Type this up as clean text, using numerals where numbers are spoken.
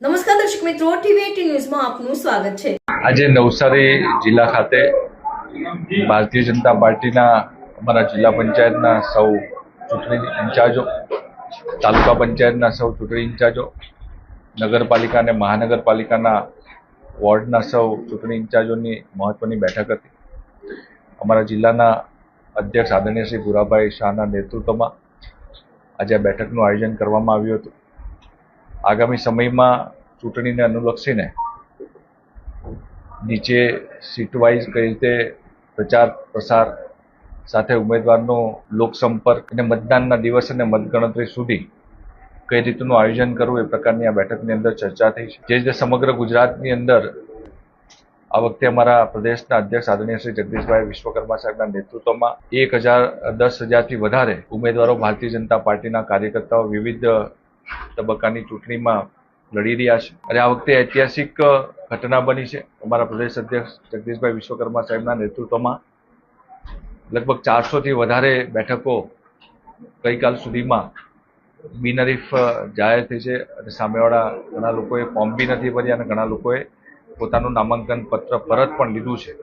નમસ્કાર દર્શક મિત્રો, ટીવી18 ન્યૂઝમાં આપનું સ્વાગત છે। આજે નવસારી જિલ્લા ખાતે ભારતીય જનતા પાર્ટીના અમારા જિલ્લા પંચાયતના સૌ ચૂંટણી ઇન્ચાર્જો, તાલુકા પંચાયતના સૌ ચૂંટણી ઇન્ચાર્જો, નગરપાલિકા અને મહાનગરપાલિકાના વોર્ડના સૌ ચૂંટણી ઇન્ચાર્જોની મહત્વની બેઠક હતી। અમારા જિલ્લાના અધ્યક્ષ આદરણીય શ્રી ભુરાભાઈ શાહના નેતૃત્વમાં આજે આ બેઠકનું આયોજન કરવામાં આવ્યું હતું। આગામી સમયમાં ચૂંટણીને અનુલક્ષીને નીચે સીટ વાઇઝ કઈ રીતે પ્રચાર પ્રસાર સાથે ઉમેદવારનો લોકસંપર્ક અને મતદાનના દિવસ અને મતગણતરી સુધી કઈ રીતનું આયોજન કરવું એ પ્રકારની આ બેઠકની અંદર ચર્ચા થઈ છે। જે રીતે સમગ્ર ગુજરાતની અંદર આ વખતે અમારા પ્રદેશના અધ્યક્ષ આદરણીય શ્રી જગદીશભાઈ વિશ્વકર્મા સાહેબના નેતૃત્વમાં 10,000થી વધારે ઉમેદવારો ભારતીય જનતા પાર્ટીના કાર્યકર્તાઓ વિવિધ તબક્કાની ચૂંટણીમાં લડી રહ્યા છે અને આ વખતે ઐતિહાસિક ઘટના બની છે। અમારા પ્રદેશ અધ્યક્ષ જગદીશભાઈ વિશ્વકર્મા સાહેબના નેતૃત્વમાં લગભગ 400થી વધારે બેઠકો ગઈકાલ સુધીમાં બિનહરીફ જાહેર થઈ છે અને સામેવાળા ઘણા લોકોએ ફોર્મ બી નથી ભર્યા અને ઘણા લોકોએ પોતાનું નામાંકન પત્ર પરત પણ લીધું છે।